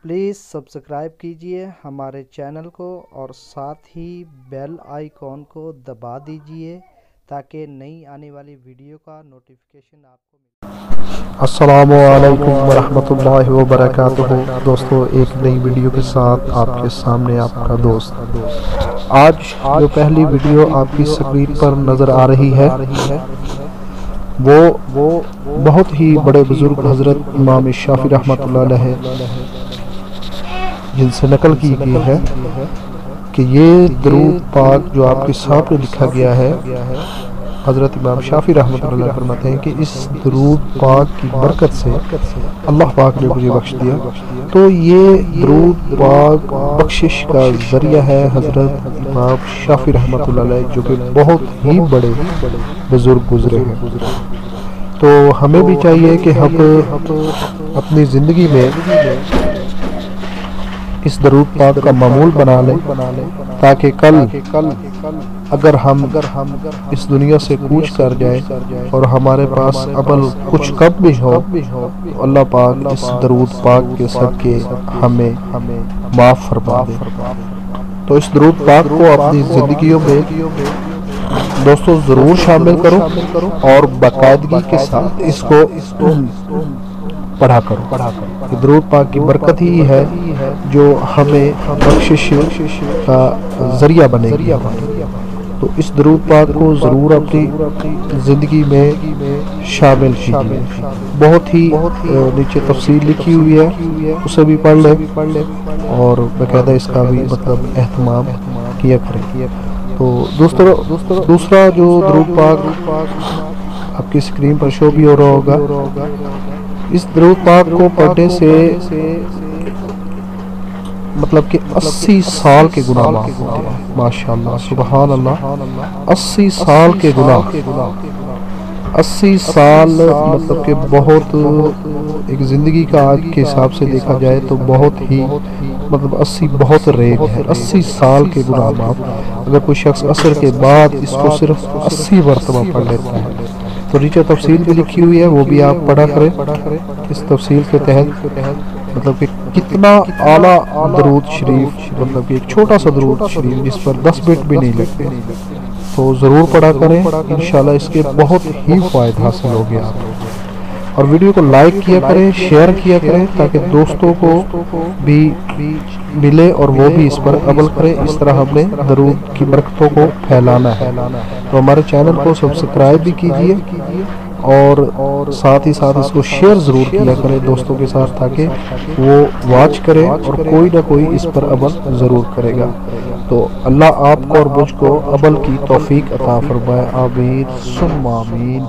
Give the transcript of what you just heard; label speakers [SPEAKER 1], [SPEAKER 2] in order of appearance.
[SPEAKER 1] Please subscribe کیجئے ہمارے channel کو اور ساتھ ہی بیل آئیکن کو دبا دیجئے تاکہ نئی آنے والی ویڈیو کا نوٹیفیکیشن آپ کو ملے۔
[SPEAKER 2] السلام علیکم ورحمۃ اللہ وبرکاتہ۔ دوستو، ایک نئی ویڈیو کے ساتھ آپ کے سامنے آپ کا دوست۔ آج جو پہلی ویڈیو آپ کی اسکرین پر نظر آ رہی ہے وہ بہت ہی بڑے بزرگ حضرت امام شافعی رحمۃ اللہ علیہ جن سے نقل کی گئی ہے کہ یہ درود پاک جو آپ کے سامنے لکھا گیا ہے، حضرت امام شافعی رحمۃ اللہ علیہ فرماتے ہیں کہ اس درود پاک کی برکت سے اللہ پاک نے مجھے بخش دیا، تو یہ درود پاک بخشش کا ذریعہ ہے حضرت امام شافعی رحمۃ اللہ علیہ، جو کہ بہت ہی بڑے بزرگ گزرے ہیں۔ تو ہمیں بھی چاہیے کہ ہم اپنی زندگی میں اس درود پاک کا معمول بنا لیں، تاکہ کل اگر ہم اس دنیا سے کوچ کر جائیں اور ہمارے پاس عمل کچھ کم بھی ہو، تو اللہ پاک اس درود پاک کے صدقے ہمیں معاف فرما دے۔ تو اس درود پاک کو اپنی زندگیوں میں دوستو ضرور شامل کرو اور باقاعدگی کے ساتھ اس کو پڑھا کرو۔ درود پاک کی برکت ہی ہے جو ہمیں بخشش کا ذریعہ بنے گی۔ تو اس درود پاک کو ضرور اپنی زندگی میں شامل کیجیے۔ بہت ہی نیچے تفصیل لکھی ہوئی ہے، اسے بھی پڑھ لیں اور باقاعدہ اس کا بھی مطلب اہتمام کیا کریں۔ تو دوسرا جو درود پاک آپ کی اسکرین پر شو بھی ہو رہا ہوگا، اس درود پاک کو پڑھنے سے مطلب کہ 80 سال کے گناہ معاف ہوتے ہیں۔ ماشاءاللہ، سبحان اللہ، 80 سال کے گناہ، 80 سال مطلب کہ بہت ایک زندگی کا آج کے حساب سے دیکھا جائے تو بہت ہی مطلب 80 بہت ریٹ ہے۔ 80 سال کے گناہ معاف۔ اگر کوئی شخص عصر کے بعد اس کو صرف 80 مرتبہ پڑھ لیتا ہے تو نیچے تفصیل بھی لکھی ہوئی ہے، وہ بھی آپ پڑھا کریں۔ اس تفصیل کے تحت مطلب کہ کتنا اعلیٰ درود شریف، مطلب کہ ایک چھوٹا سا درود شریف جس پر 10 منٹ بھی نہیں لگتے، تو ضرور پڑھا کریں، انشاءاللہ اس کے بہت ہی فائدہ حاصل ہو گیا۔ اور ویڈیو کو لائک کیا کریں، شیئر کیا کریں تاکہ دوستوں کو بھی ملے اور وہ بھی اس پر عمل کریں۔ اس طرح ہم نے درود کی برکتوں کو پھیلانا ہے۔ تو ہمارے چینل کو سبسکرائب بھی کیجئے اور ساتھ ہی ساتھ اس کو شیئر ضرور کیا کریں دوستوں کے ساتھ، تاکہ وہ واچ کریں اور کوئی نہ کوئی اس پر عمل ضرور کرے گا۔ تو اللہ آپ کو اور مجھ کو عمل کی توفیق عطا فرمائے، آمین ثم آمین۔